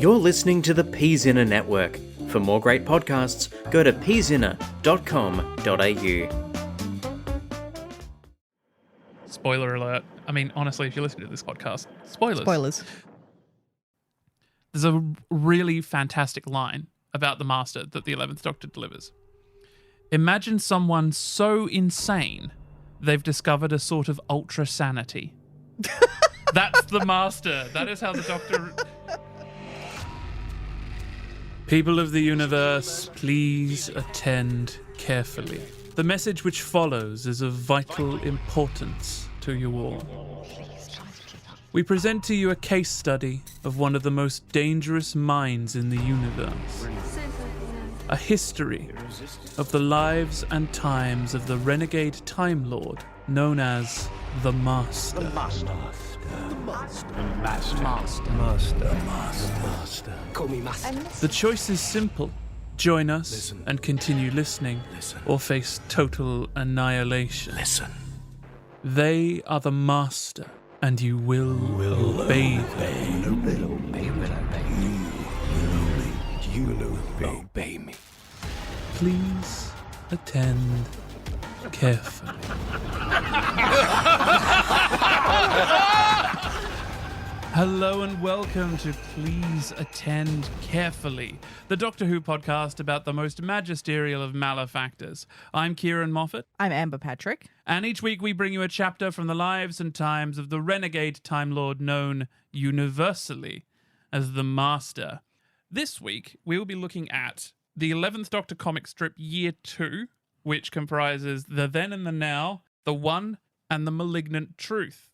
You're listening to the Peasinner Network. For more great podcasts, go to peasinner.com.au. Spoiler alert. I mean, honestly, if you listen to this podcast, spoilers. Spoilers. There's a really fantastic line about the Master that the 11th Doctor delivers. Imagine someone so insane they've discovered a sort of ultra sanity. That's the Master. That is how the Doctor... People of the universe, please attend carefully. The message which follows is of vital importance to you all. We present to you a case study of one of the most dangerous minds in the universe. A history of the lives and times of the renegade Time Lord known as the Master. Call me Master. The choice is simple. Join us and continue listening, or face total annihilation. Listen. They are the Master, and you will obey them. You will obey me. Please attend carefully. Hello and welcome to Please Attend Carefully, the Doctor Who podcast about the most magisterial of malefactors. I'm Ciarán Moffatt. I'm Amber Patrick. And each week we bring you a chapter from the lives and times of the renegade Time Lord known universally as the Master. This week we will be looking at the 11th Doctor comic strip Year 2, which comprises the then and the now, the one and the malignant truth.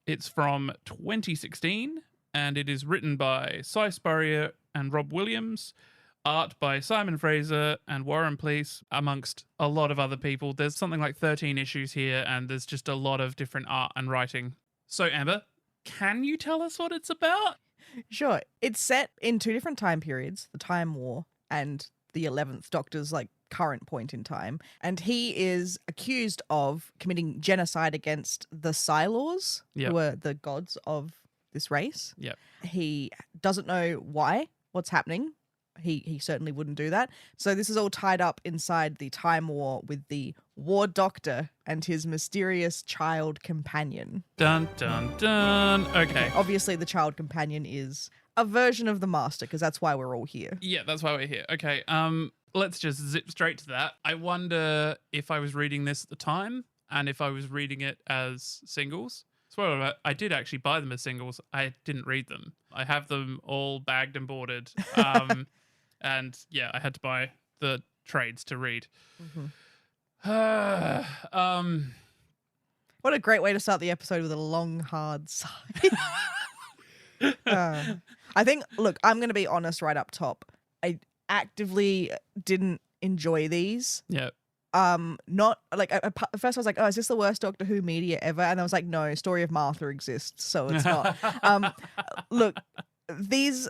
It's from 2016, and it is written by Spurrier and Rob Williams, art by Simon Fraser and Warren Pleece, amongst a lot of other people. There's something like 13 issues here, and there's just a lot of different art and writing. So, Amber, can you tell us what it's about? Sure. It's set in two different time periods, the Time War and the 11th Doctor's current point in time, and he is accused of committing genocide against the Silors, who are the gods of this race. Yep. He doesn't know what's happening. He certainly wouldn't do that. So this is all tied up inside the Time War with the War Doctor and his mysterious child companion. Dun, dun, dun. Okay. Obviously, the child companion is a version of the Master, because that's why we're all here. Yeah, that's why we're here. Okay, let's just zip straight to that. I wonder if I was reading this at the time and if I was reading it as singles. Spoiler alert, I did actually buy them as singles. I didn't read them. I have them all bagged and boarded. And yeah, I had to buy the trades to read. Mm-hmm. What a great way to start the episode, with a long, hard sigh. I think, look, I'm going to be honest right up top. I actively didn't enjoy these. Yeah. Not like at first I was like, oh, is this the worst Doctor Who media ever? And I was like, no, Story of Martha exists, so it's not. Look, he's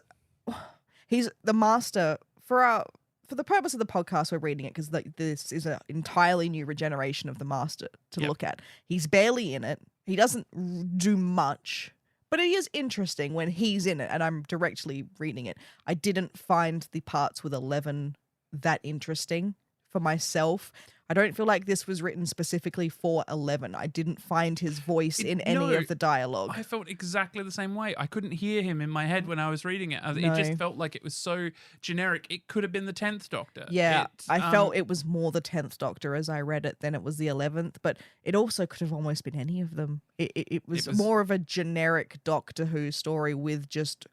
the Master for the purpose of the podcast. We're reading it because this is an entirely new regeneration of the Master to look at. He's barely in it. He doesn't do much. But it is interesting when he's in it, and I'm directly reading it. I didn't find the parts with 11 that interesting for myself. I don't feel like this was written specifically for 11. I didn't find his voice in any of the dialogue. I felt exactly the same way. I couldn't hear him in my head when I was reading it. It just felt like it was so generic. It could have been the 10th Doctor. Yeah, I felt it was more the 10th Doctor as I read it than it was the 11th, but it also could have almost been any of them. It was more of a generic Doctor Who story with just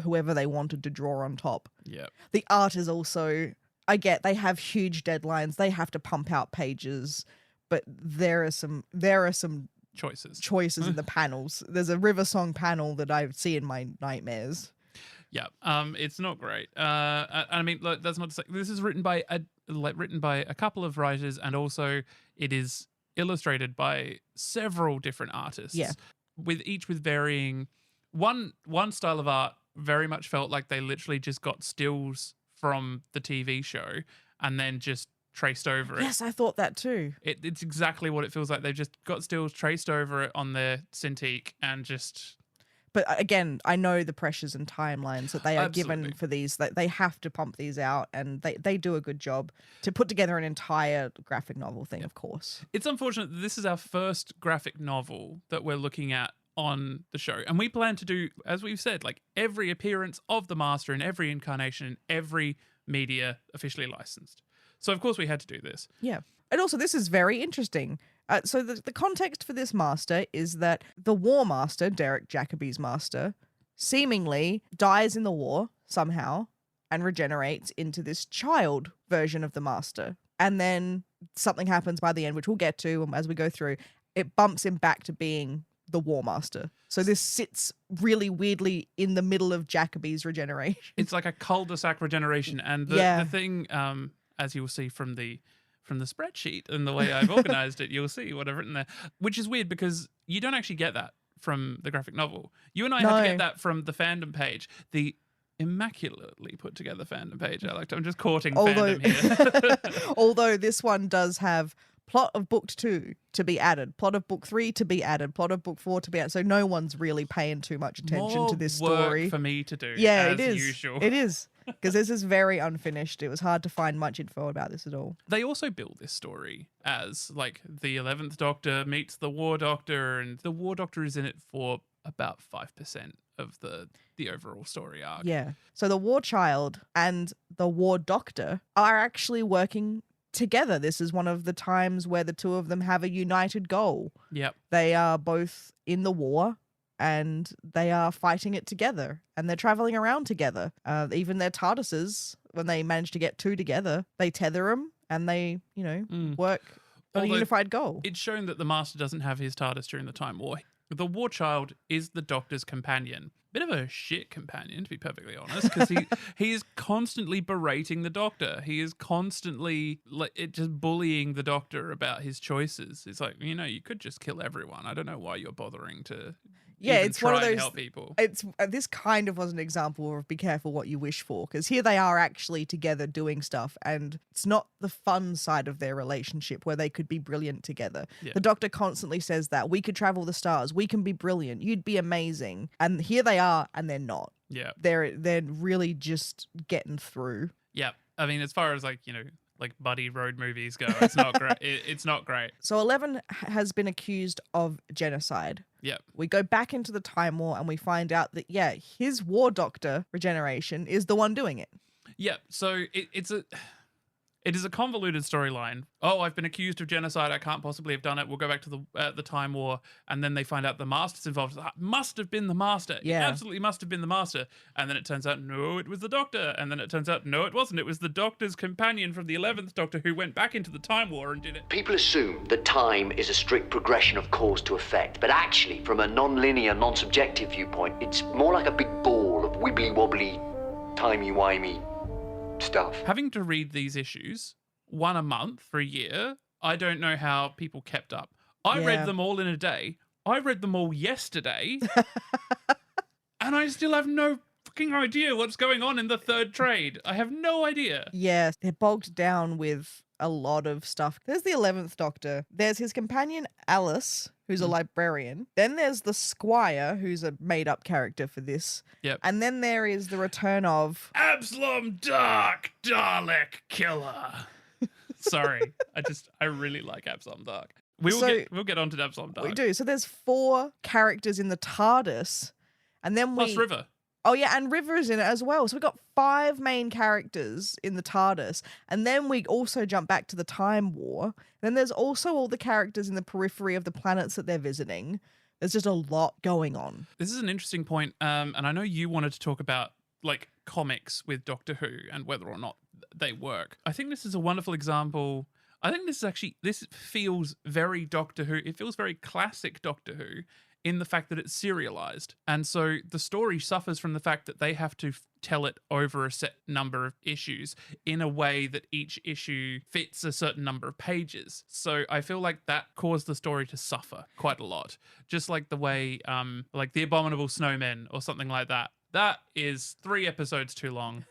whoever they wanted to draw on top. Yeah. The art is also... I get they have huge deadlines. They have to pump out pages, but there are some choices in the panels. There's a River Song panel that I see in my nightmares. Yeah, it's not great. I mean, look, that's not to say this is written by a couple of writers, and also it is illustrated by several different artists. Yeah, with varying. One style of art very much felt like they literally just got stills from the TV show and then just traced over it. Yes, I thought that too. It's exactly what it feels like. They've just got stills traced over it on their Cintiq and just But again, I know the pressures and timelines that they are Absolutely. given for these. That they have to pump these out, and they do a good job to put together an entire graphic novel thing, of course. It's unfortunate that this is our first graphic novel that we're looking at on the show. And we plan to do, as we've said, like every appearance of the Master in every incarnation in every media officially licensed. So, of course, we had to do this. Yeah. And also, this is very interesting. So the context for this Master is that the War Master, Derek Jacobi's Master, seemingly dies in the war somehow and regenerates into this child version of the Master. And then something happens by the end, which we'll get to as we go through. It bumps him back to being the War Master. So this sits really weirdly in the middle of Jacobi's regeneration. It's like a cul-de-sac regeneration. And the thing, as you will see from the spreadsheet and the way I've organized it, you'll see what I've written there, which is weird because you don't actually get that from the graphic novel. You and I had to get that from the fandom page, the immaculately put together fandom page. I'm just courting fandom here. Although this one does have plot of book 2 to be added, plot of book 3 to be added, plot of book 4 to be added. So no one's really paying too much attention More to this work story. for me to do. Yeah, as it is. Usual. It is. Because this is very unfinished. It was hard to find much info about this at all. They also build this story as like the 11th Doctor meets the War Doctor, and the War Doctor is in it for about 5% of the overall story arc. Yeah. So the War Child and the War Doctor are actually working together. This is one of the times where the two of them have a united goal. Yep. They are both in the war and they are fighting it together, and they're traveling around together. Even their TARDISes, when they manage to get two together, they tether them and they, work on a Although unified goal. It's shown that the Master doesn't have his TARDIS during the Time War. The War Child is the Doctor's companion. Bit of a shit companion, to be perfectly honest, because he is constantly berating the Doctor. He is constantly just bullying the Doctor about his choices. It's like, you could just kill everyone. I don't know why you're bothering to even it's try one of and those. help people. It's this kind of was an example of be careful what you wish for, because here they are actually together doing stuff, and it's not the fun side of their relationship where they could be brilliant together. Yeah. The Doctor constantly says that we could travel the stars, we can be brilliant, you'd be amazing, and here they are, and they're not. Yeah. They're really just getting through. Yeah. I mean, as far as like buddy road movies go, it's not great. It's not great. So 11 has been accused of genocide. Yep. We go back into the Time War and we find out that, his War Doctor regeneration is the one doing it. Yep. So it is a convoluted storyline. Oh, I've been accused of genocide. I can't possibly have done it. We'll go back to the Time War, and then they find out the Master's involved. Must have been the Master. Yeah. It absolutely must have been the Master. And then it turns out, no, it was the Doctor. And then it turns out, no, it wasn't. It was the Doctor's companion from the 11th Doctor who went back into the Time War and did it. People assume that time is a strict progression of cause to effect, but actually, from a non-linear, non-subjective viewpoint, it's more like a big ball of wibbly-wobbly, timey-wimey stuff. Having to read these issues, one a month for a year, I don't know how people kept up. I read them all in a day. I read them all yesterday. And I still have no fucking idea what's going on in the third trade. I have no idea. Yeah, they're bogged down with a lot of stuff. There's the 11th Doctor. There's his companion Alice, who's a librarian. Then there's the Squire, who's a made-up character for this. Yep. And then there is the return of... Absalom Dark, Dalek Killer. Sorry, I really like Absalom Dark. We'll get onto Absalom Dark. We do. So there's 4 characters in the TARDIS. And then Plus River. Oh, yeah, and River's in it as well. So we've got 5 main characters in the TARDIS. And then we also jump back to the Time War. Then there's also all the characters in the periphery of the planets that they're visiting. There's just a lot going on. This is an interesting point. And I know you wanted to talk about like comics with Doctor Who and whether or not they work. I think this is a wonderful example. I think this feels very Doctor Who. It feels very classic Doctor Who in the fact that it's serialized. And so the story suffers from the fact that they have to tell it over a set number of issues in a way that each issue fits a certain number of pages. So I feel like that caused the story to suffer quite a lot. Just like the way, like The Abominable Snowmen or something like that. That is 3 episodes too long.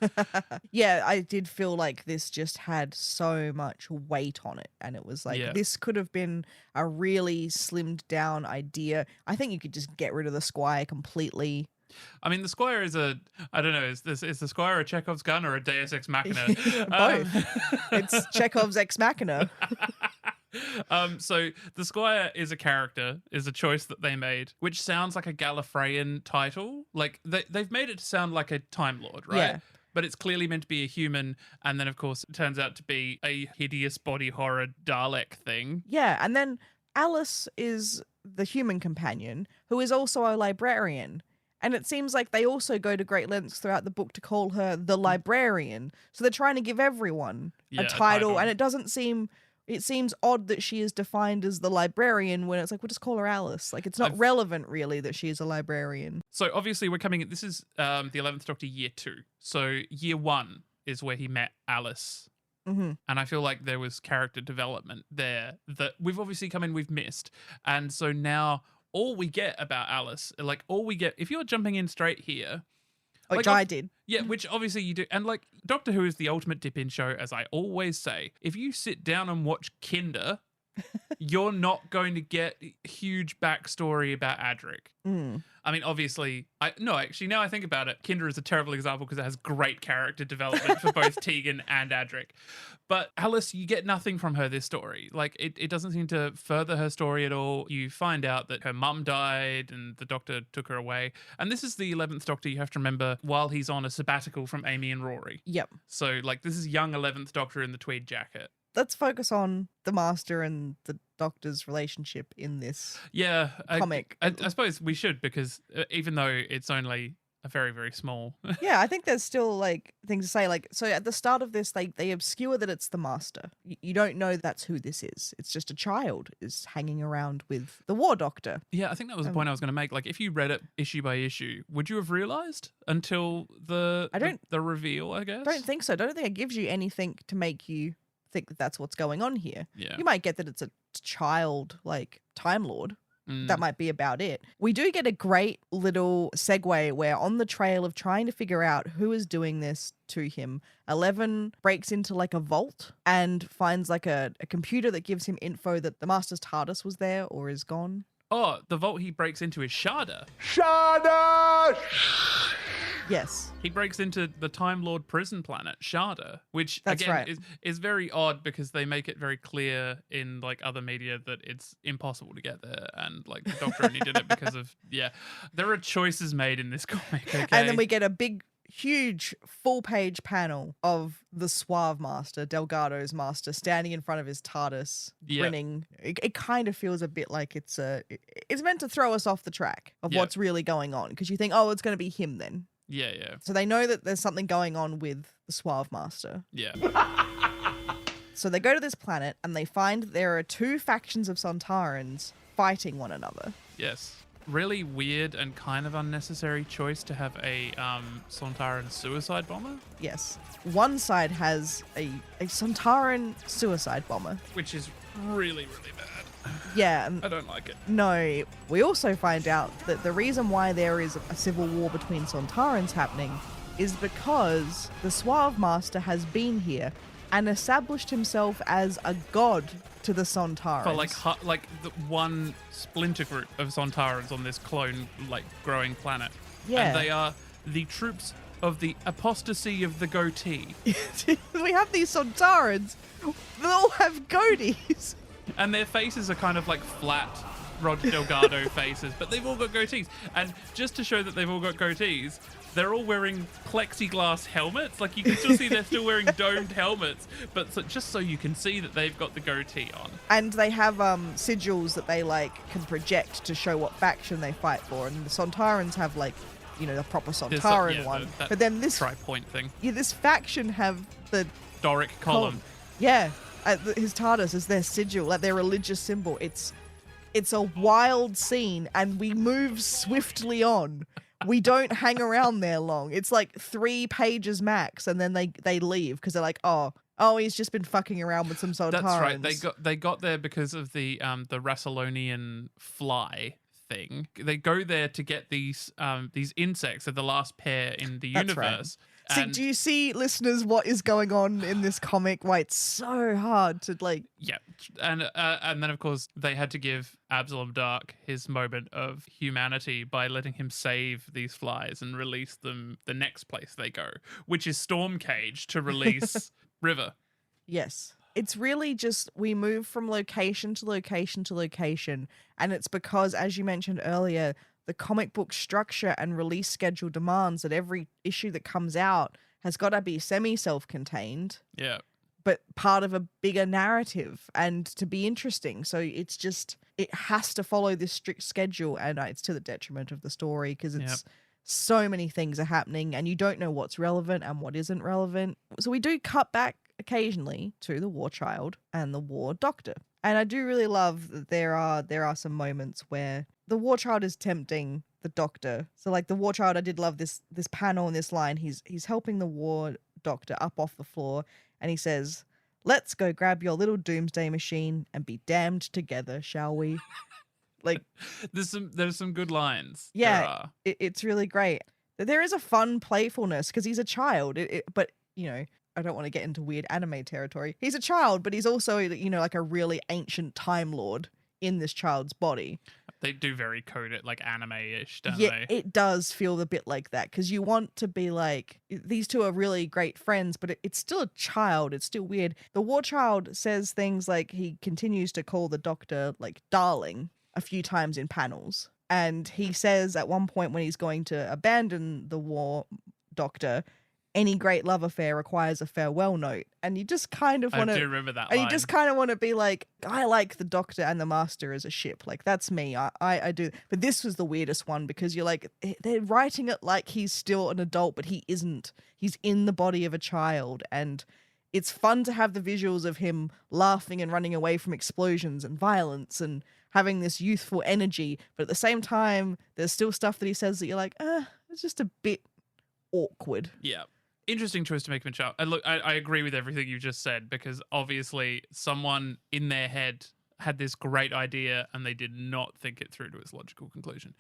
Yeah, I did feel like this just had so much weight on it. And it was like, Yeah. this could have been a really slimmed down idea. I think you could just get rid of the Squire completely. I mean, the Squire is I don't know, is the Squire a Chekhov's gun or a Deus Ex Machina? Both. It's Chekhov's Ex Machina. So the Squire is a character, is a choice that they made, which sounds like a Gallifreyan title. Like they've made it sound like a Time Lord, right? Yeah. But it's clearly meant to be a human, and then of course it turns out to be a hideous body horror Dalek thing. Yeah, and then Alice is the human companion who is also a librarian. And it seems like they also go to great lengths throughout the book to call her the librarian. So they're trying to give everyone Yeah, a title, and it seems odd that she is defined as the librarian when it's like, we'll just call her Alice. Like, it's not relevant really that she is a librarian. So obviously we're coming in, this is the 11th Doctor year 2. So year 1 is where he met Alice. Mm-hmm. And I feel like there was character development there that we've obviously come in, we've missed. And so now all we get about Alice, like all we get, if you're jumping in straight here. Which like, I did. Yeah, which obviously you do. And like Doctor Who is the ultimate dip-in show, as I always say. If you sit down and watch Kinder, you're not going to get huge backstory about Adric. Mm. I mean, obviously, now I think about it, Kinder is a terrible example because it has great character development for both Tegan and Adric. But Alice, you get nothing from her this story. Like, it doesn't seem to further her story at all. You find out that her mum died and the Doctor took her away. And this is the 11th Doctor, you have to remember, while he's on a sabbatical from Amy and Rory. Yep. So, like, this is young 11th Doctor in the tweed jacket. Let's focus on the Master and the Doctor's relationship in this comic. I suppose we should, because even though it's only a very, very small. Yeah, I think there's still like things to say. Like, so at the start of this, they obscure that it's the Master. You don't know that's who this is. It's just a child is hanging around with the War Doctor. Yeah, I think that was the point I was going to make. Like, if you read it issue by issue, would you have realized until the reveal, I guess? Don't think so. I don't think it gives you anything to make you think that that's what's going on here. Yeah. You might get that it's a child, like Time Lord. That might be about it. We do get a great little segue where on the trail of trying to figure out who is doing this to him, 11 breaks into like a vault and finds like a computer that gives him info that the Master's TARDIS was there or is gone. Oh, the vault he breaks into is Sharda. Shada! Yes. He breaks into the Time Lord prison planet, Sharda, which That's again right. is very odd because they make it very clear in like other media that it's impossible to get there, and like the Doctor only did it because of there are choices made in this comic. Okay? And then we get a big, huge, full-page panel of the Suave Master, Delgado's Master, standing in front of his TARDIS, grinning. It kind of feels a bit like it's meant to throw us off the track of what's really going on, because you think, oh, it's going to be him then. Yeah. So they know that there's something going on with the Suave Master. Yeah. So they go to this planet and they find there are 2 factions of Sontarans fighting one another. Yes. Really weird and kind of unnecessary choice to have a Sontaran suicide bomber. Yes. One side has a Sontaran suicide bomber. Which is really, really bad. Yeah. And I don't like it. no, we also find out that the reason why there is a civil war between Sontarans happening is because the Suave Master has been here and established himself as a god to the Sontarans. For like the one splinter group of Sontarans on this clone like growing planet. Yeah. And they are the troops of the apostasy of the goatee. We have these Sontarans that all have goatees. And their faces are kind of like flat Roger Delgado faces, but they've all got goatees. And just to show that they've all got goatees, they're all wearing plexiglass helmets. Like, you can still see they're still wearing domed helmets, but just so you can see that they've got the goatee on. And they have sigils that they like can project to show what faction they fight for. And the Sontarans have like, you know, the proper Sontaran one. But then this tri-point thing. Yeah, this faction have the Doric column. Yeah. His TARDIS is their sigil, like their religious symbol. It's a wild scene, and we move swiftly on. We don't hang around there long. It's like 3 pages max, and then they leave because they're like, oh, he's just been fucking around with some Sontarans. That's right. They got there because of the Rassilonian fly thing. They go there to get these insects. They're the last pair in the That's right. universe. See, do you see, listeners, what is going on in this comic? Why it's so hard to Yeah, and then of course they had to give Absalom Dark his moment of humanity by letting him save these flies and release them the next place they go, which is Storm Cage to release River. Yes. It's really just we move from location to location to location, and it's because, as you mentioned earlier, the comic book structure and release schedule demands that every issue that comes out has got to be semi-self-contained. Yeah. But part of a bigger narrative and to be interesting. So it's just, it has to follow this strict schedule, and it's to the detriment of the story because it's so many things are happening and you don't know what's relevant and what isn't relevant. So we do cut back occasionally to the War Child and the War Doctor. And I do really love that there are some moments where the War Child is tempting the Doctor. So like the War Child, I did love this panel and this line. He's helping the War Doctor up off the floor, and he says, "Let's go grab your little doomsday machine and be damned together, shall we?" Like, there's some good lines. Yeah, it's really great. There is a fun playfulness because he's a child, but you know, I don't want to get into weird anime territory. He's a child, but he's also, you know, like a really ancient Time Lord in this child's body. They do very code it like anime-ish, don't Yeah, they? it does feel a bit like that because you want to be like, these two are really great friends, but it's still a child. It's still weird. The War Child says things like he continues to call the Doctor like darling a few times in panels. And he says at one point when he's going to abandon the War Doctor, any great love affair requires a farewell note. And you just kind of want to... I do remember that And line. you just kind of want to be like, I like the Doctor and the Master as a ship. Like, that's me. I do. But this was the weirdest one because you're like, they're writing it like he's still an adult, but he isn't. He's in the body of a child. And it's fun to have the visuals of him laughing and running away from explosions and violence and having this youthful energy. But at the same time, there's still stuff that he says that you're like, it's just a bit awkward. Yeah. Interesting choice to make him a child. And look, I agree with everything you just said because obviously someone in their head had this great idea and they did not think it through to its logical conclusion.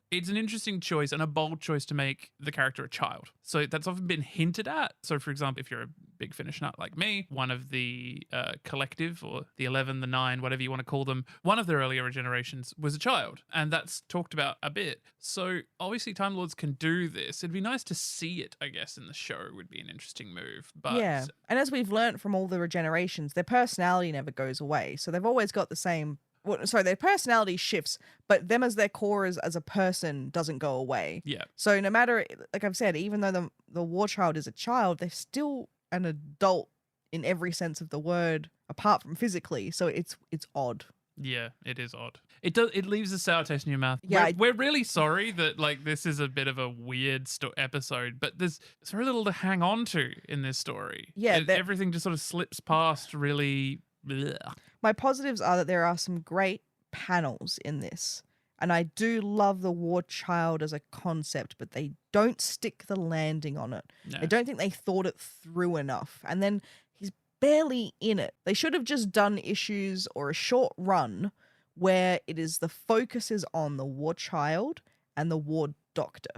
It's an interesting choice and a bold choice to make the character a child. So that's often been hinted at. So for example, if you're a big Finnish nut like me, one of the collective or the 11, the 9, whatever you want to call them, one of their earlier generations was a child. And that's talked about a bit. So obviously Time Lords can do this. It'd be nice to see it, I guess, in the show would be an interesting move. But yeah. And as we've learnt from all the regenerations, their personality never goes away. So they've always got the same... Well, sorry, their personality shifts, but them as their core as a person doesn't go away. Yeah. So no matter, like I've said, even though the War Child is a child, they're still an adult in every sense of the word, apart from physically. So it's odd. Yeah, it is odd. It leaves a sour taste in your mouth. Yeah, we're really sorry that like this is a bit of a weird episode, but there's very little to hang on to in this story. Yeah, everything just sort of slips past really. Bleh. My positives are that there are some great panels in this. And I do love the War Child as a concept, but they don't stick the landing on it. No. I don't think they thought it through enough. And then he's barely in it. They should have just done issues or a short run where it is the focus is on the War Child and the War Doctor.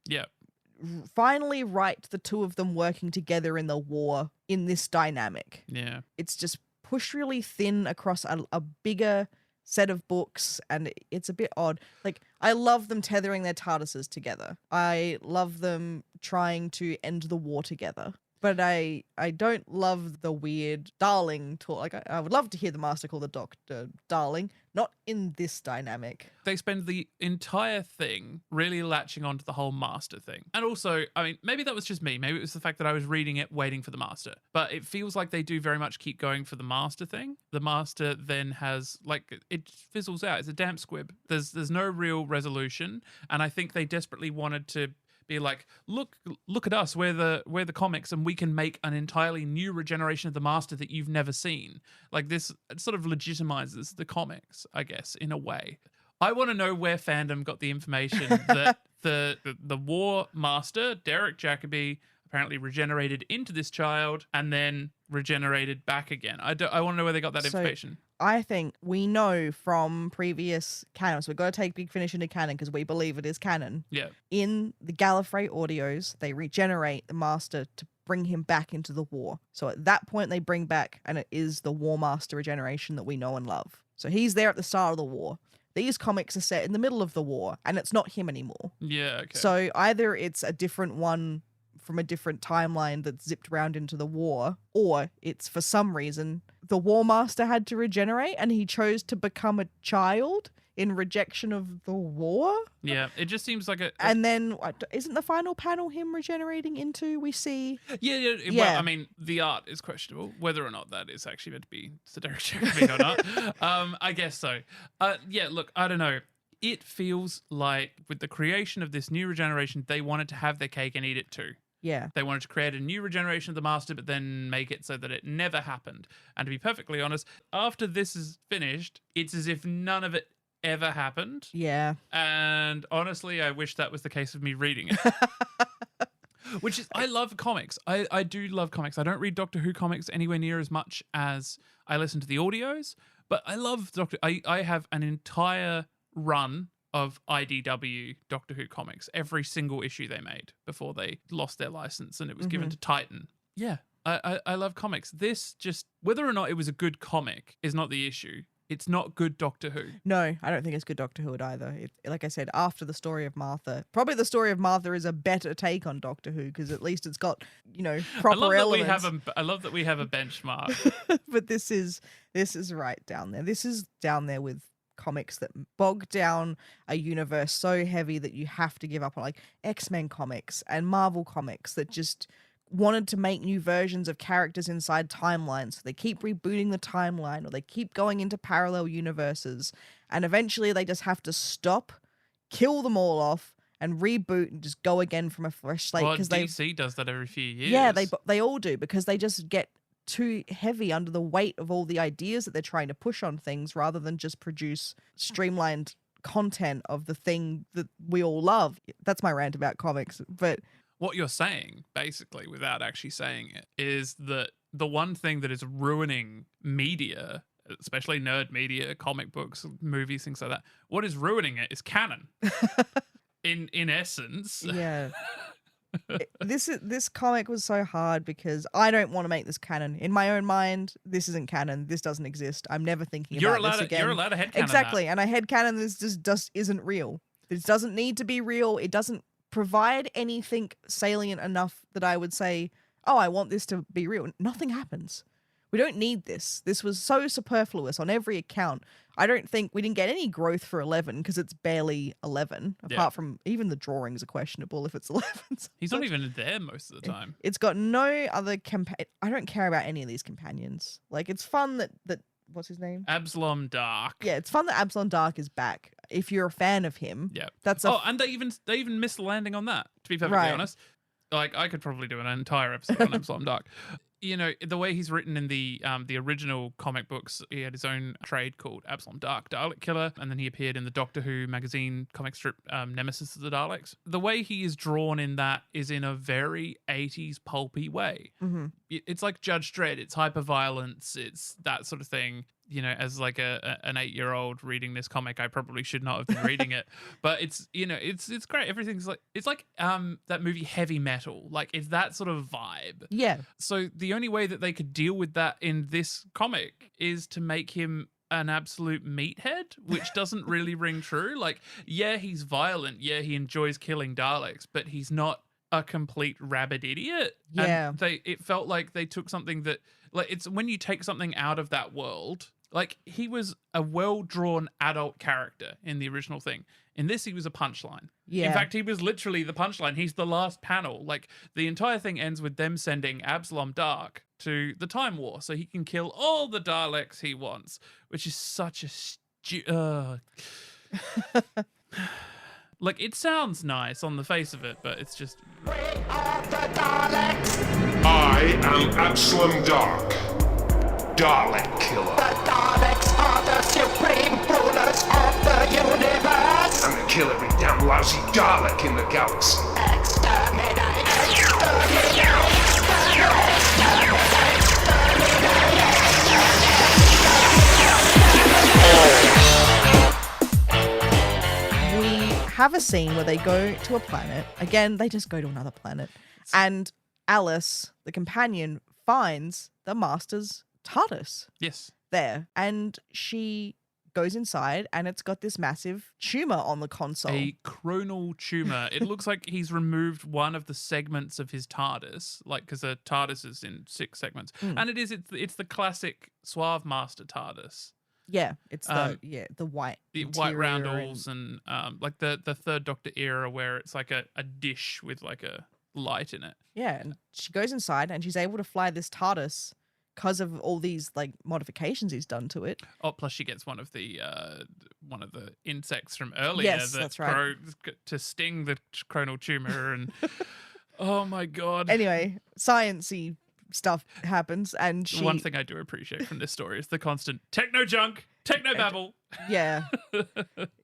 Yeah. Finally write the two of them working together in the war in this dynamic. Yeah. It's just pushed really thin across a bigger set of books, and it's a bit odd. Like, I love them tethering their TARDISes together. I love them trying to end the war together. But I don't love the weird darling talk. Like, I would love to hear the Master call the Doctor darling. Not in this dynamic. They spend the entire thing really latching onto the whole Master thing. And also, I mean, maybe that was just me. Maybe it was the fact that I was reading it waiting for the Master. But it feels like they do very much keep going for the Master thing. The Master then has, like, it fizzles out. It's a damp squib. There's no real resolution. And I think they desperately wanted to be like, look at us, we're the comics, and we can make an entirely new regeneration of the Master that you've never seen. Like, this sort of legitimizes the comics, I guess, in a way. I want to know where fandom got the information that the War Master, Derek Jacobi, apparently regenerated into this child and then regenerated back again. I want to know where they got that information. I think we know from previous canons, we've got to take Big Finish into canon because we believe it is canon. Yeah. In the Gallifrey audios, they regenerate the Master to bring him back into the war. So at that point, they bring back, and it is the War Master regeneration that we know and love. So he's there at the start of the war. These comics are set in the middle of the war, and it's not him anymore. Yeah, okay. So either it's a different one from a different timeline that zipped around into the war, or it's for some reason the War Master had to regenerate and he chose to become a child in rejection of the war. Yeah, it just seems like a... And then, isn't the final panel him regenerating into, we see... Yeah. Well, I mean, the art is questionable, whether or not that is actually meant to be Derek Jacobi or not. I guess so. Yeah, look, I don't know. It feels like with the creation of this new regeneration, they wanted to have their cake and eat it too. Yeah. They wanted to create a new regeneration of the Master, but then make it so that it never happened. And to be perfectly honest, after this is finished, it's as if none of it ever happened. Yeah. And honestly, I wish that was the case of me reading it. Which is, I love comics. I do love comics. I don't read Doctor Who comics anywhere near as much as I listen to the audios, but I love Doctor... I have an entire run of IDW Doctor Who comics, every single issue they made before they lost their license and it was given to Titan. Yeah, I love comics. This just, whether or not it was a good comic is not the issue. It's not good Doctor Who. No, I don't think it's good Doctor Who either. Like I said, after the story of Martha, probably the story of Martha is a better take on Doctor Who because at least it's got, proper elements. I love that we have a benchmark. But this is right down there. This is down there with comics that bog down a universe so heavy that you have to give up on, like X-Men comics and Marvel comics that just wanted to make new versions of characters inside timelines. So they keep rebooting the timeline or they keep going into parallel universes and eventually they just have to stop, kill them all off and reboot and just go again from a fresh slate. Well, DC does that every few years. Yeah, they all do because they just get too heavy under the weight of all the ideas that they're trying to push on things rather than just produce streamlined content of the thing that we all love. That's my rant about comics. But what you're saying, basically, without actually saying it, is that the one thing that is ruining media, especially nerd media, comic books, movies, things like that, what is ruining it is canon. in essence. Yeah. This comic was so hard because I don't want to make this canon. In my own mind, this isn't canon. This doesn't exist. I'm never thinking about this again. You're allowed to headcanon exactly, that. And I headcanon this just isn't real. This doesn't need to be real. It doesn't provide anything salient enough that I would say, oh, I want this to be real. Nothing happens. We don't need this. This was so superfluous on every account. I don't think we didn't get any growth for 11 because it's barely 11. Apart from even the drawings are questionable if it's 11. He's not even there most of the time. It's got no other I don't care about any of these companions. Like, it's fun that what's his name? Absalom Dark. Yeah, it's fun that Absalom Dark is back. If you're a fan of him, yeah, that's and they even missed the landing on that. To be perfectly honest, like I could probably do an entire episode on Absalom Dark. The way he's written in the original comic books, he had his own trade called Absalom Dark, Dalek Killer, and then he appeared in the Doctor Who magazine comic strip Nemesis of the Daleks. The way he is drawn in that is in a very 80s pulpy way. Mm-hmm. It's like Judge Dredd. It's hyper-violence. It's that sort of thing. As like an 8-year-old reading this comic, I probably should not have been reading it. But it's it's great. Everything's like that movie Heavy Metal. Like, it's that sort of vibe. Yeah. So the only way that they could deal with that in this comic is to make him an absolute meathead, which doesn't really ring true. Like, yeah, he's violent. Yeah, he enjoys killing Daleks, but he's not a complete rabid idiot. Yeah. And it felt like they took something that, like, it's when you take something out of that world. Like, he was a well-drawn adult character in the original thing. In this, he was a punchline. Yeah. In fact, he was literally the punchline. He's the last panel. Like, the entire thing ends with them sending Absalom Dark to the Time War so he can kill all the Daleks he wants, which is such a like, it sounds nice on the face of it, but it's just... I am Absalom Dark, Dalek Killer. The Daleks are the supreme rulers of the universe. I'm gonna kill every damn lousy Dalek in the galaxy. Exterminate! Exterminate! have a scene where they go to a planet. Again, they just go to another planet. And Alice, the companion, finds the Master's TARDIS Yes. there. And she goes inside and it's got this massive tumor on the console. A chronal tumor. It looks like he's removed one of the segments of his TARDIS, like because the TARDIS is in 6 segments, and it's the classic Suave Master TARDIS. Yeah, it's the white White interior roundels and like the Third Doctor era where it's like a dish with like a light in it. Yeah, and she goes inside and she's able to fly this TARDIS because of all these like modifications he's done to it. Oh, plus she gets one of the insects from earlier Yes, that's right. To sting the chronal tumor and oh my god. Anyway, science-y stuff happens and she... One thing I do appreciate from this story is the constant techno junk, techno babble. Yeah.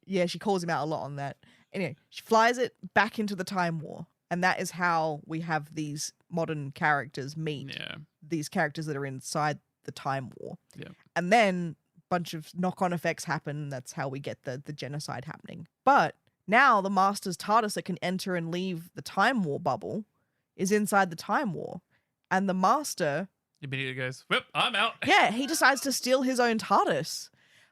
Yeah, she calls him out a lot on that. Anyway, she flies it back into the Time War. And that is how we have these modern characters meet these characters that are inside the Time War. Yeah. And then a bunch of knock-on effects happen. That's how we get the genocide happening. But now the Master's TARDIS that can enter and leave the Time War bubble is inside the Time War. And the Master... immediately goes, "Whip, I'm out." Yeah, he decides to steal his own TARDIS.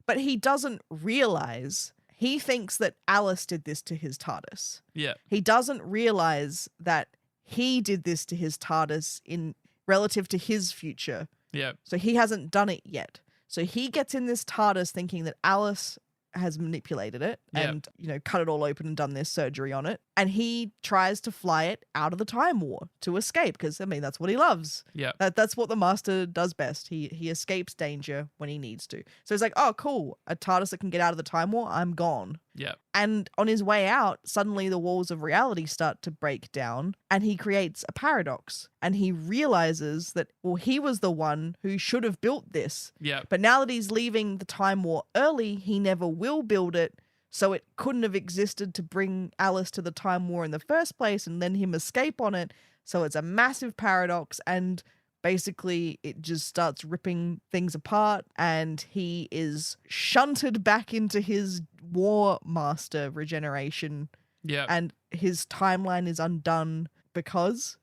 But he doesn't realize... He thinks that Alice did this to his TARDIS. Yeah. He doesn't realize that he did this to his TARDIS in relative to his future. Yeah. So he hasn't done it yet. So he gets in this TARDIS thinking that Alice has manipulated it and, cut it all open and done this surgery on it. And he tries to fly it out of the Time War to escape because, that's what he loves. Yeah. That's what the Master does best. He escapes danger when he needs to. So it's like, oh, cool. A TARDIS that can get out of the Time War, I'm gone. Yeah. And on his way out, suddenly the walls of reality start to break down and he creates a paradox. And he realizes that, he was the one who should have built this. Yeah. But now that he's leaving the Time War early, he never will build it. So it couldn't have existed to bring Alice to the Time War in the first place and then him escape on it. So it's a massive paradox and basically it just starts ripping things apart and he is shunted back into his War Master regeneration. Yeah. And his timeline is undone because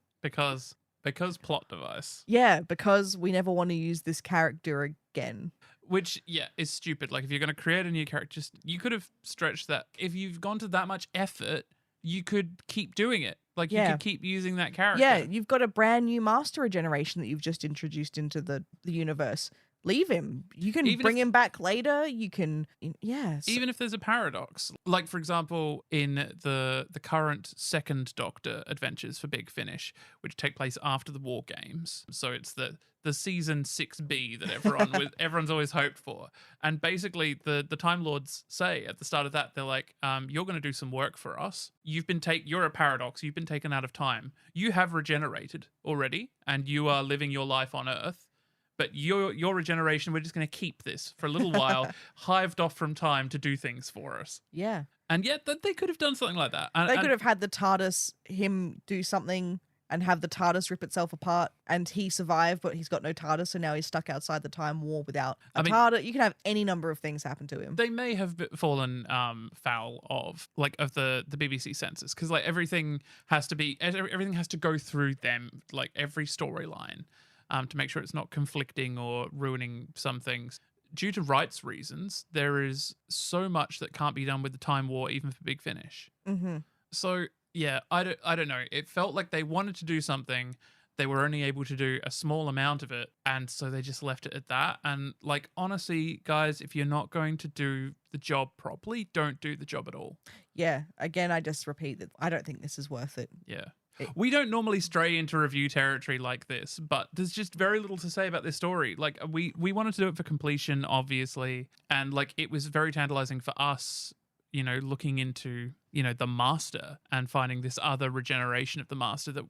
plot device. Yeah, because we never want to use this character again. Which, is stupid. Like, if you're going to create a new character, you could have stretched that. If you've gone to that much effort, you could keep doing it. Like, you could keep using that character. Yeah, you've got a brand new Master regeneration that you've just introduced into the universe. Leave him. You can bring him back later. You can, Even if there's a paradox. Like, for example, in the current Second Doctor adventures for Big Finish, which take place after the War Games. So it's the season 6B that everyone's always hoped for. And basically the Time Lords say at the start of that, they're like, you're going to do some work for us. You're a paradox. You've been taken out of time. You have regenerated already and you are living your life on Earth. But your regeneration, we're just going to keep this for a little while, hived off from time to do things for us. Yeah. And yet they could have done something like that. They could have had the TARDIS, him do something and have the TARDIS rip itself apart and he survived, but he's got no TARDIS, so now he's stuck outside the Time War without a TARDIS. You can have any number of things happen to him. They may have fallen foul of the BBC censors because like everything has to go through them, like every storyline. To make sure it's not conflicting or ruining some things. Due to rights reasons, there is so much that can't be done with the Time War, even for Big Finish. Mm-hmm. So, I don't know. It felt like they wanted to do something. They were only able to do a small amount of it. And so they just left it at that. And like, honestly, guys, if you're not going to do the job properly, don't do the job at all. Yeah. Again, I just repeat that I don't think this is worth it. Yeah. We don't normally stray into review territory like this, but there's just very little to say about this story. Like, we wanted to do it for completion, obviously, and like it was very tantalizing for us, looking into, the Master and finding this other regeneration of the Master that,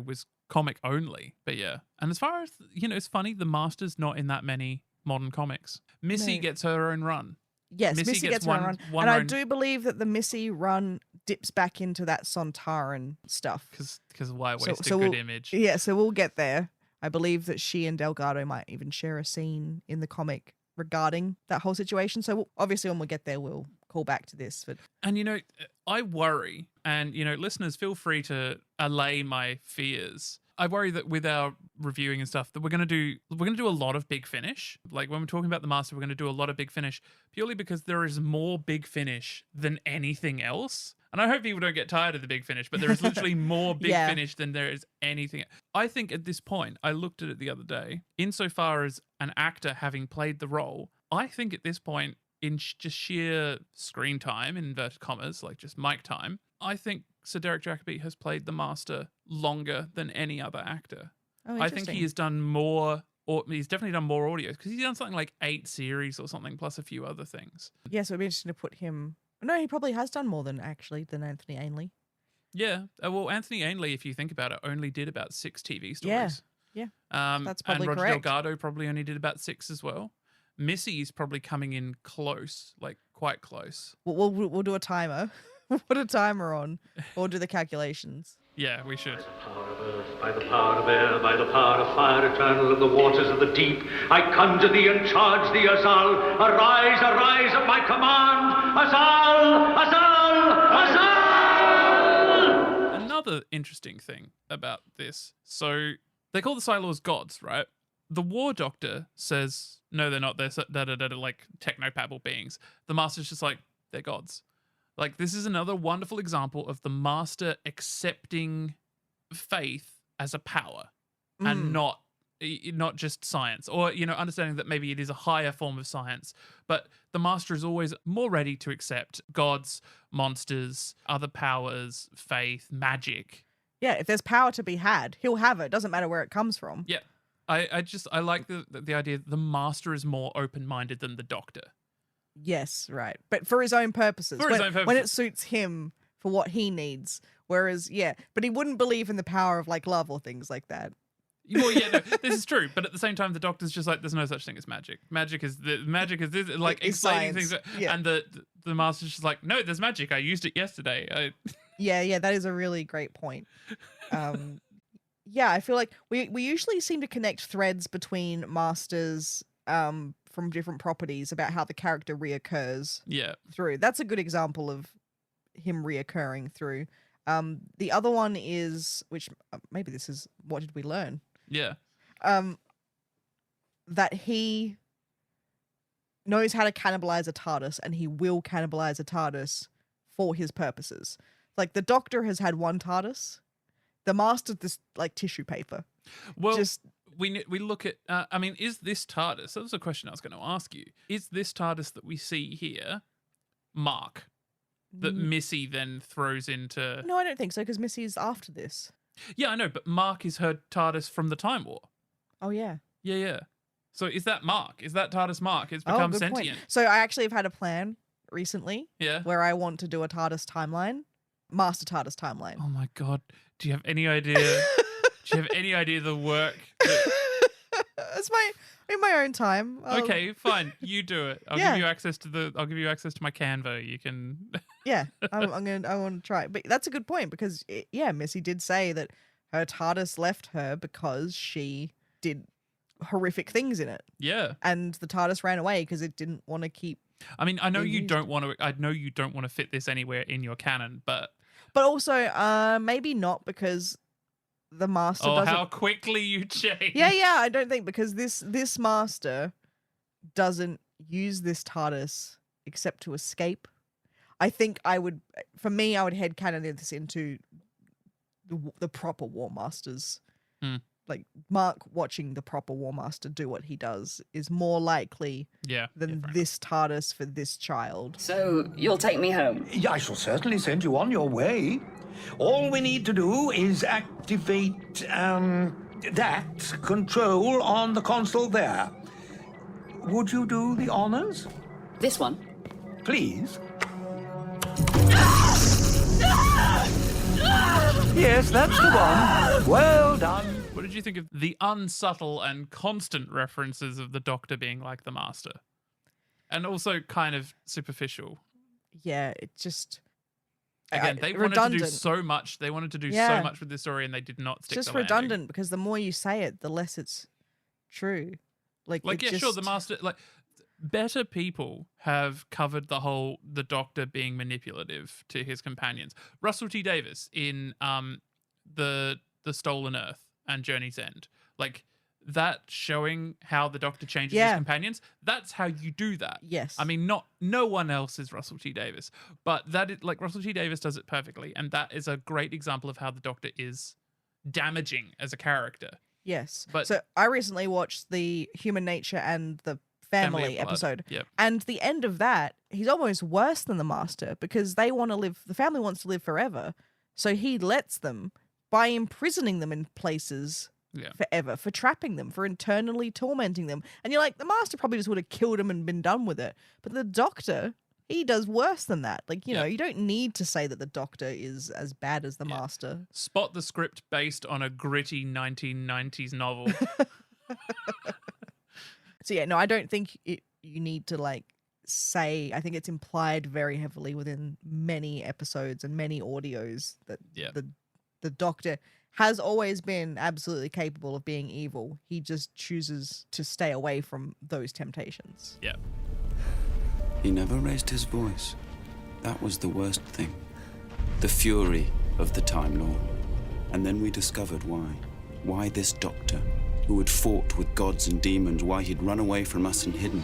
was comic only. But yeah, and as far as, it's funny, the Master's not in that many modern comics. Missy gets her own run. Yes, Missy gets one run. One and run. I do believe that the Missy run dips back into that Ciarán stuff. Because why waste a good image? Yeah, so we'll get there. I believe that she and Delgado might even share a scene in the comic regarding that whole situation. So obviously when we get there, we'll call back to this. But And, I worry, and, listeners, feel free to allay my fears. I worry that with our reviewing and stuff that we're going to do a lot of Big Finish. Like when we're talking about the Master, we're going to do a lot of Big Finish purely because there is more Big Finish than anything else. And I hope people don't get tired of the Big Finish, but there is literally more Big Finish than there is anything. I think at this point, I looked at it the other day, insofar as an actor having played the role, I think at this point, in just sheer screen time, in inverted commas, like just mic time, I think Sir Derek Jacobi has played the Master longer than any other actor. oh, I think he has done more, or he's definitely done more audio because he's done something like 8 series or something, plus a few other things. Yeah, so it'd be interesting to put him. No, he probably has done more than Anthony Ainley. Yeah. Well, Anthony Ainley, if you think about it, only did about 6 TV stories. Yeah. That's probably and Roger correct. Delgado probably only did about 6 as well. Missy's probably coming in close, like quite close. We'll do a timer. We'll put a timer on, or do the calculations. Yeah, we should. By the power of air, by the power of fire eternal of the waters of the deep, I conjure thee and charge thee, Azal. Arise, arise at my command. Azal, Azal, Azal! Another interesting thing about this. So they call the Silors gods, right? The War Doctor says, no, they're not. They're like technopabble beings. The Master's just like, they're gods. Like, this is another wonderful example of the Master accepting faith as a power and not just science, or, understanding that maybe it is a higher form of science. But the Master is always more ready to accept gods, monsters, other powers, faith, magic. Yeah, if there's power to be had, he'll have it. Doesn't matter where it comes from. Yeah. I like the idea that the Master is more open-minded than the Doctor. Yes, right. But for his own purposes. When it suits him for what he needs. Whereas, but he wouldn't believe in the power of like love or things like that. Well, yeah, no, this is true. But at the same time, the Doctor's just like, there's no such thing as magic. Magic is this, like It's explaining science. things. Yeah. And the Master's just like, no, there's magic. I used it yesterday. Yeah, that is a really great point. I feel like we usually seem to connect threads between Masters from different properties about how the character reoccurs through. That's a good example of him reoccurring through. The other one is, which maybe this is, what did we learn? Yeah. That he knows how to cannibalize a TARDIS, and he will cannibalize a TARDIS for his purposes. Like, the Doctor has had one TARDIS. The Master, this like tissue paper. Well, just we look at. Is this TARDIS? That was a question I was going to ask you. Is this TARDIS that we see here, Mark, that Missy then throws into? No, I don't think so, because Missy's after this. Yeah, I know, but Mark is her TARDIS from the Time War. Oh yeah. Yeah. So is that Mark? Is that TARDIS Mark? It's become good sentient. point. So I actually have had a plan recently. Yeah. Where I want to do a TARDIS timeline, Master TARDIS timeline. Oh my god! Do you have any idea? The work? It's in my own time. Okay, fine. You do it. I'll give you access to my Canva. You can. Yeah, I want to try. But that's a good point because Missy did say that her TARDIS left her because she did horrific things in it. Yeah, and the TARDIS ran away because it didn't want to keep. I mean, I know you don't want to fit this anywhere in your canon, but also maybe not because the Master. Oh, how quickly you change! Yeah, I don't think because this Master doesn't use this TARDIS except to escape. I think I would headcanon this into the proper War Masters. Like Mark watching the proper War Master do what he does is more likely than this TARDIS for this child. So you'll take me home? I shall certainly send you on your way. All we need to do is activate that control on the console there. Would you do the honors? This one? Please. Yes, that's the one. Well done. What did you think of the unsubtle and constant references of the Doctor being like the Master? And also kind of superficial. Yeah, it just... Again, they wanted to do so much. They wanted to do so much with this story and they did not stick to the landing. It's just redundant because the more you say it, the less it's true. Sure, the Master... better people have covered the Doctor being manipulative to his companions. Russell T Davies in the Stolen Earth and Journey's End, like that showing how the Doctor changes his companions. That's how you do that. Yes. I mean, no one else is Russell T Davies, but like Russell T Davies does it perfectly, and that is a great example of how the Doctor is damaging as a character. Yes. But so I recently watched the Human Nature and the Family of Blood. episode. Yep. And the end of that, he's almost worse than the Master because they want to live, the family wants to live forever. So he lets them by imprisoning them in places forever, for trapping them, for internally tormenting them. And you're like, the Master probably just would have killed him and been done with it. But the Doctor, he does worse than that. Like, you know, you don't need to say that the Doctor is as bad as the Master. Spot the script based on a gritty 1990s novel. So yeah, no, I don't think you need to like say, I think it's implied very heavily within many episodes and many audios that the Doctor has always been absolutely capable of being evil. He just chooses to stay away from those temptations. Yeah. He never raised his voice. That was the worst thing. The fury of the Time Lord. And then we discovered why. Why this Doctor, who had fought with gods and demons, why he'd run away from us and hidden.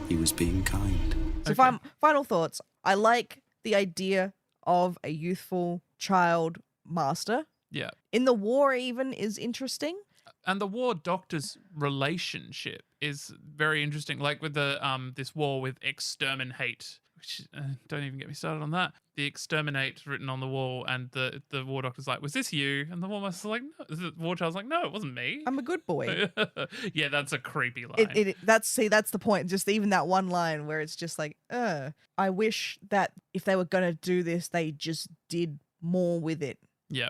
He was being kind. So final thoughts. I like the idea of a youthful child Master. Yeah. In the War even is interesting. And the War Doctor's relationship is very interesting. Like with the this war with exterminate, which don't even get me started on that. The exterminate written on the wall, and the War Doctor's like, "Was this you?" And the War Master's like, "No." The War Child's like, "No, it wasn't me. I'm a good boy." Yeah, that's a creepy line. That's the point. Just even that one line where it's just like, I wish that if they were gonna do this, they just did more with it. Yeah.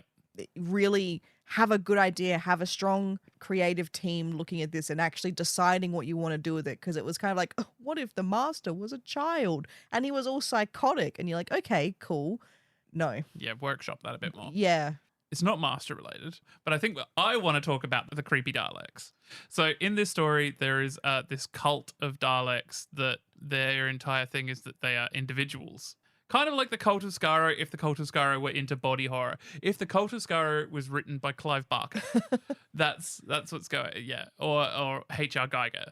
Really have a good idea, have a strong creative team looking at this and actually deciding what you want to do with it. Because it was kind of like, oh, what if the Master was a child and he was all psychotic? And you're like, okay, cool. No. Yeah, workshop that a bit more. Yeah. It's not Master related, but I think I want to talk about the creepy Daleks. So in this story, there is this cult of Daleks that their entire thing is that they are individuals. Kind of like the Cult of Skaro, if the Cult of Skaro were into body horror. If the Cult of Skaro was written by Clive Barker, that's what's going. Yeah, or H.R. Geiger.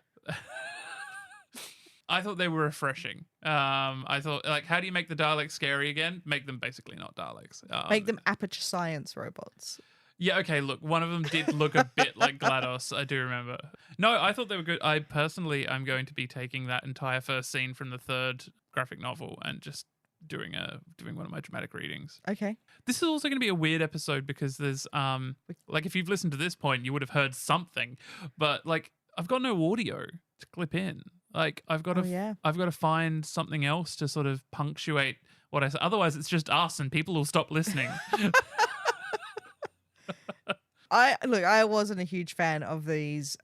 I thought they were refreshing. I thought, like, how do you make the Daleks scary again? Make them basically not Daleks. Make them Aperture Science robots. Yeah, okay, look, one of them did look a bit like GLaDOS, I do remember. No, I thought they were good. I personally am going to be taking that entire first scene from the third graphic novel and just doing one of my dramatic readings. Okay. This is also going to be a weird episode because there's like if you've listened to this point, you would have heard something, but like I've got no audio to clip in. Like I've got to find something else to sort of punctuate what I say. Otherwise, it's just us and people will stop listening. I wasn't a huge fan of these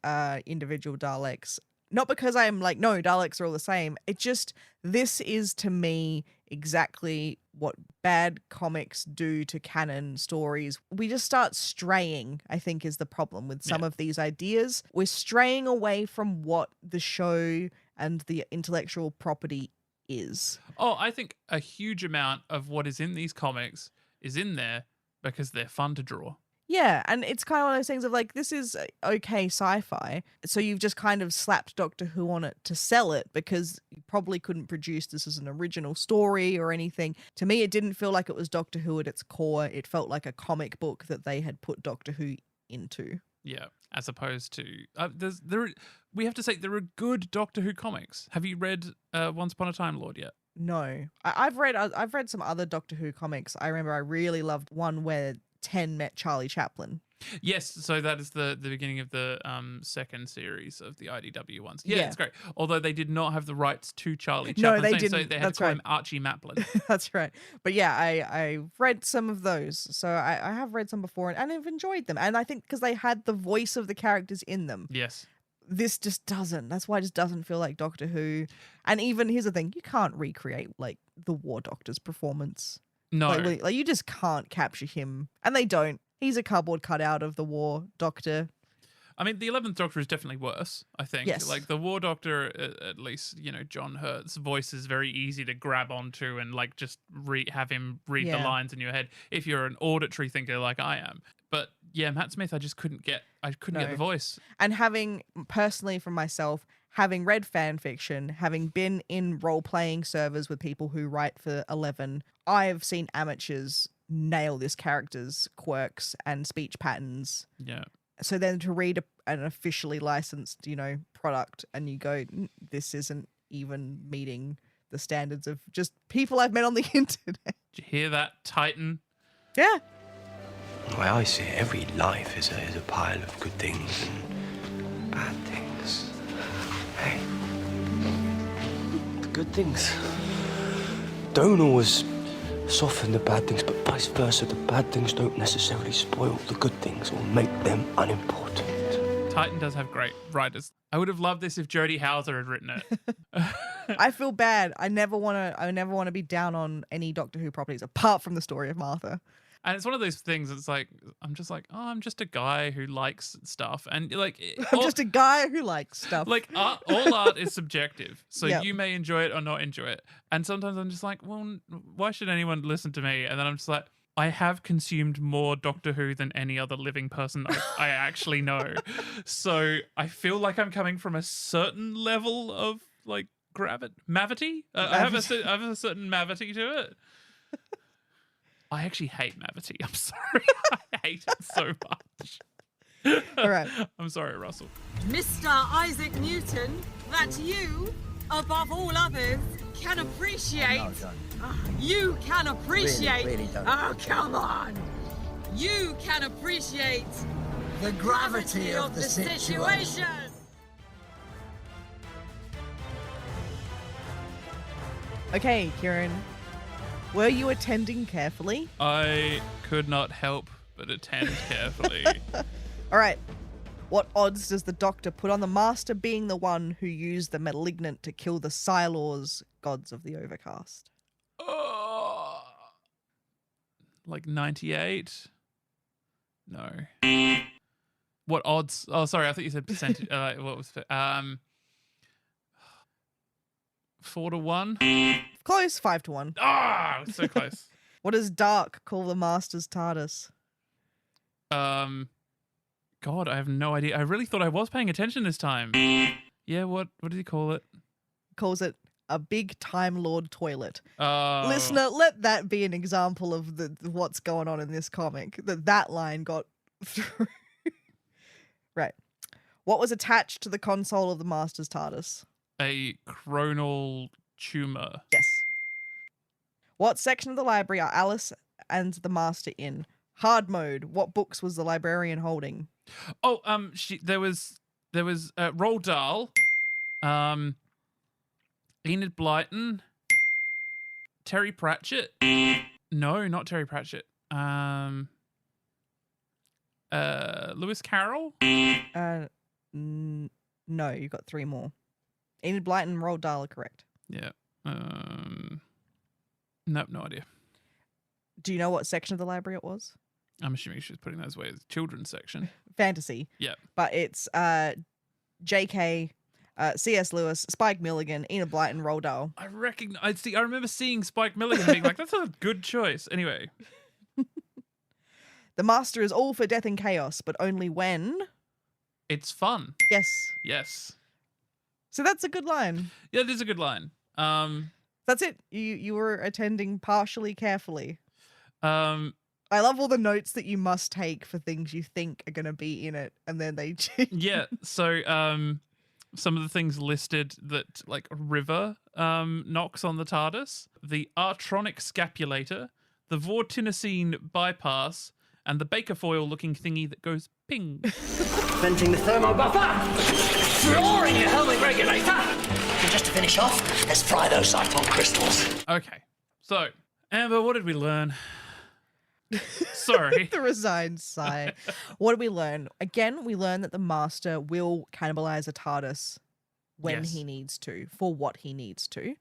individual Daleks. Not because I'm like, no, Daleks are all the same. It just, this is to me exactly what bad comics do to canon stories. We just start straying, I think, is the problem with some of these ideas. We're straying away from what the show and the intellectual property is. Oh, I think a huge amount of what is in these comics is in there because they're fun to draw. Yeah, and it's kind of one of those things of like, this is okay sci-fi, so you've just kind of slapped Doctor Who on it to sell it because you probably couldn't produce this as an original story or anything. To me, it didn't feel like it was Doctor Who at its core. It felt like a comic book that they had put Doctor Who into. Yeah, as opposed to we have to say there are good Doctor Who comics. Have you read Once Upon a Time Lord yet? No, I've read some other Doctor Who comics. I remember I really loved one where 10 met Charlie Chaplin. Yes, so that is the beginning of the second series of the IDW ones. Yeah, it's great. Although they did not have the rights to Charlie Chaplin. No, they didn't. So they had to call him Archie Maplin. That's right. But yeah, I read some of those. So I have read some before and I've enjoyed them. And I think because they had the voice of the characters in them. Yes. This just doesn't. That's why it just doesn't feel like Doctor Who. And even, here's the thing, you can't recreate like the War Doctor's performance. No. Like you just can't capture him. And they don't. He's a cardboard cutout of the War Doctor. I mean, the 11th Doctor is definitely worse, I think. Yes. Like, the War Doctor, at least, you know, John Hurt's voice is very easy to grab onto and, like, just have him read the lines in your head if you're an auditory thinker like I am. But, yeah, Matt Smith, I just couldn't get the voice. And having, personally for myself, having read fan fiction, having been in role-playing servers with people who write for 11, I've seen amateurs nail this character's quirks and speech patterns. Yeah. So then to read an officially licensed, you know, product and you go, this isn't even meeting the standards of just people I've met on the internet. Did you hear that, Titan? Yeah. The way I see it, every life is a pile of good things and bad things. Hey, the good things don't always soften the bad things, but vice versa. The bad things don't necessarily spoil the good things or make them unimportant. Titan does have great writers. I would have loved this if Jodie Howser had written it. I feel bad. I never want to be down on any Doctor Who properties apart from the story of Martha. And it's one of those things. It's like I'm just a guy who likes stuff, and like I'm just a guy who likes stuff. Like all art is subjective, so Yep. you may enjoy it or not enjoy it. And sometimes I'm just like, well, why should anyone listen to me? And then I'm just like, I have consumed more Doctor Who than any other living person I actually know. So I feel like I'm coming from a certain level of like mavity. I have a certain mavity to it. I actually hate Mavity. I'm sorry. I hate it so much. All right. I'm sorry, Russell. Mr. Isaac Newton, that you, above all others, can appreciate. No, don't. You can appreciate. Really don't. Oh, come on. You can appreciate The gravity of the situation. Okay, Ciarán. Were you attending carefully? I could not help but attend carefully. All right. What odds does the Doctor put on the Master being the one who used the Malignant to kill the Silors, gods of the Overcast? Like 98? No. What odds? Oh, sorry. I thought you said percentage. What was it? 4-1? Close, 5-1. Ah, so close. What does Dark call the Master's TARDIS? God, I have no idea. I really thought I was paying attention this time. Yeah, what did he call it? Calls it a big Time Lord toilet. Oh. Listener, let that be an example of what's going on in this comic. That line got through. Right. What was attached to the console of the Master's TARDIS? A chronal tumor. Yes. What section of the library are Alice and the Master in? Hard mode. What books was the librarian holding? Oh, there was Roald Dahl, Enid Blyton, Terry Pratchett. No, not Terry Pratchett. Lewis Carroll. No, you got 3 more. Enid Blyton and Roald Dahl are correct. Yeah. Nope, no idea. Do you know what section of the library it was? I'm assuming she's putting those away as children's section. Fantasy. Yeah. But it's J.K., C.S. Lewis, Spike Milligan, Enid Blyton, Roald Dahl. I remember seeing Spike Milligan being like, that's a good choice. Anyway. The Master is all for death and chaos, but only when... It's fun. Yes. Yes. So that's a good line. Yeah, it is a good line. That's it. You were attending partially carefully. I love all the notes that you must take for things you think are going to be in it, and then they change. Yeah, so some of the things listed that, like, River knocks on the TARDIS, the Artronic Scapulator, the Vortinocene Bypass, and the Bakerfoil-looking thingy that goes ping. Venting the thermo buffer! Flooring your homing regulator! And just to finish off, let's fry those siphon crystals. Okay, so, Amber, what did we learn? Sorry. The resigned sigh. What did we learn? Again, we learned that the Master will cannibalize a TARDIS when he needs to, for what he needs to.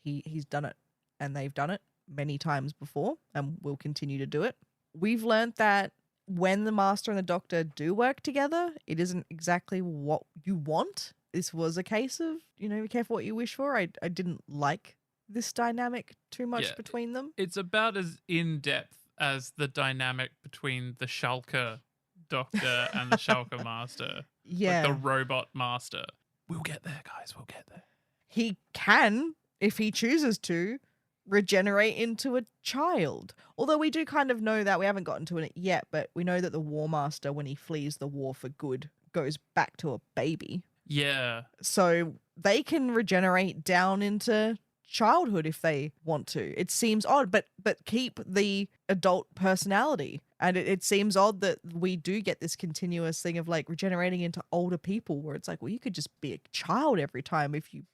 He's done it, and they've done it many times before, and will continue to do it. We've learned that when the Master and the Doctor do work together, it isn't exactly what you want. This was a case of, be careful what you wish for. I didn't like this dynamic too much between them. It's about as in-depth as the dynamic between the Shulker Doctor and the Shulker Master. Yeah. Like the robot master. We'll get there, guys. We'll get there. He can, if he chooses to, regenerate into a child. Although we do kind of know that, we haven't gotten to it yet, but we know that the War Master, when he flees the war for good, goes back to a baby. Yeah. So they can regenerate down into childhood if they want to. It seems odd, but keep the adult personality. And it seems odd that we do get this continuous thing of like regenerating into older people where it's like, well, you could just be a child every time if you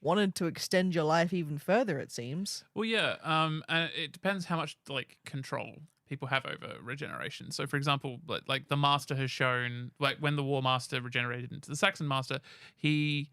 wanted to extend your life even further, it seems. Well, yeah. And it depends how much like control people have over regeneration. So, for example, like the Master has shown, like when the War Master regenerated into the Saxon Master, he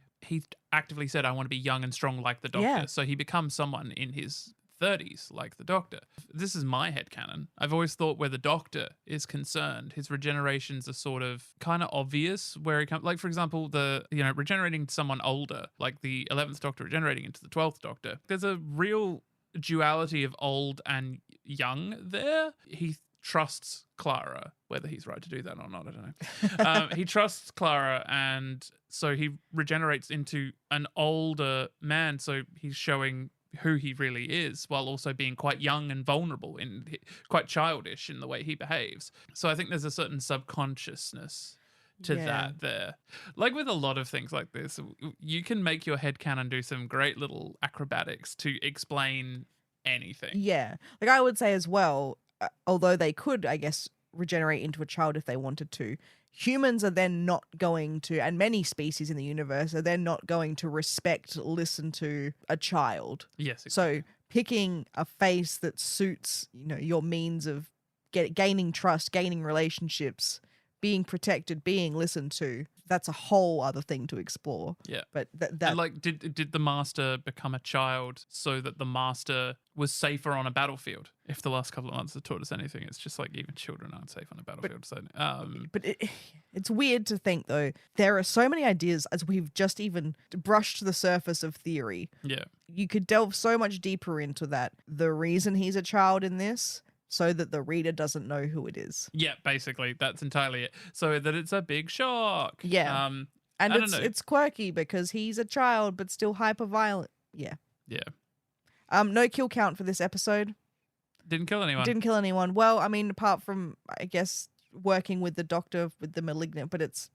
actively said, I want to be young and strong like the Doctor. Yeah. So he becomes someone in his 30s like the Doctor. This is my headcanon. I've always thought where the Doctor is concerned, his regenerations are sort of kind of obvious where he comes. Like, for example, regenerating someone older, like the 11th Doctor regenerating into the 12th Doctor. There's a real duality of old and young there. He trusts Clara, whether he's right to do that or not, I don't know. He trusts Clara, and so he regenerates into an older man, so he's showing who he really is while also being quite young and vulnerable and quite childish in the way he behaves. So I think there's a certain subconsciousness to that there. Like with a lot of things like this, you can make your headcanon do some great little acrobatics to explain anything. Yeah. Like I would say as well, although they could, I guess, regenerate into a child if they wanted to, humans are then not going to, and many species in the universe are then not going to listen to a child. Yes. So Exactly. picking a face that suits, your means of gaining trust, gaining relationships, being protected, being listened to, that's a whole other thing to explore. Yeah. But and like, did the Master become a child so that the Master was safer on a battlefield? If the last couple of months have taught us anything, it's just like even children aren't safe on a battlefield. But it's weird to think, though, there are so many ideas as we've just even brushed the surface of theory. Yeah. You could delve so much deeper into that. The reason he's a child in this, so that the reader doesn't know who it is. Yeah, basically, that's entirely it. So that it's a big shock. Yeah. And it's quirky because he's a child, but still hyper violent. Yeah. Yeah. No kill count for this episode. Didn't kill anyone. Well, I mean, apart from, I guess, working with the Doctor with the malignant, but he's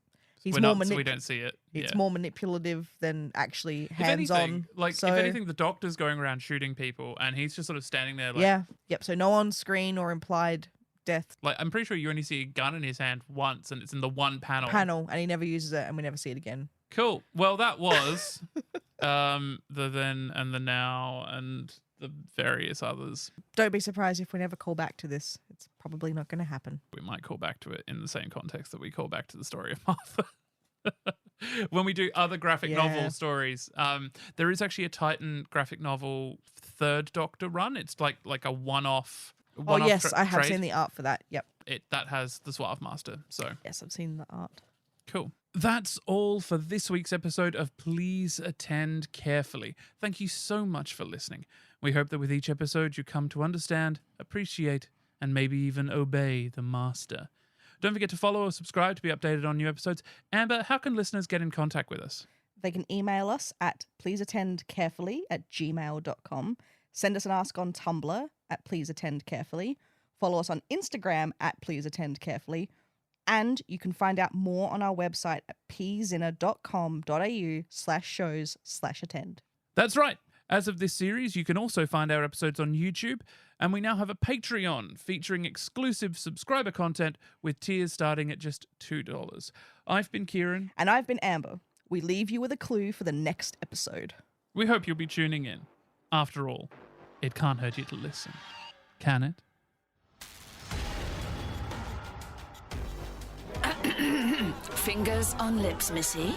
more so we don't see it. It's more manipulative than actually hands-on. If anything, the Doctor's going around shooting people, and he's just sort of standing there. Like, Yep. So no on-screen or implied death. Like, I'm pretty sure you only see a gun in his hand once, and it's in the one panel. And he never uses it, and we never see it again. Cool. Well, that was the then and the now and the various others. Don't be surprised if we never call back to this. It's probably not going to happen. We might call back to it in the same context that we call back to the story of Martha. When we do other graphic novel stories, there is actually a Titan graphic novel third Doctor run. It's like a one-off. Oh yes, I have seen the art for that. Yep. That has the Suave Master. So yes, I've seen the art. Cool. That's all for this week's episode of Please Attend Carefully. Thank you so much for listening. We hope that with each episode you come to understand, appreciate, and maybe even obey the Master. Don't forget to follow or subscribe to be updated on new episodes. Amber, how can listeners get in contact with us? They can email us at pleaseattendcarefully@gmail.com. Send us an ask on Tumblr at pleaseattendcarefully. Follow us on Instagram at pleaseattendcarefully. And you can find out more on our website at pzinner.com.au/shows/attend. That's right. As of this series, you can also find our episodes on YouTube, and we now have a Patreon featuring exclusive subscriber content with tiers starting at just $2. I've been Ciarán. And I've been Amber. We leave you with a clue for the next episode. We hope you'll be tuning in. After all, it can't hurt you to listen, can it? Fingers on lips, Missy.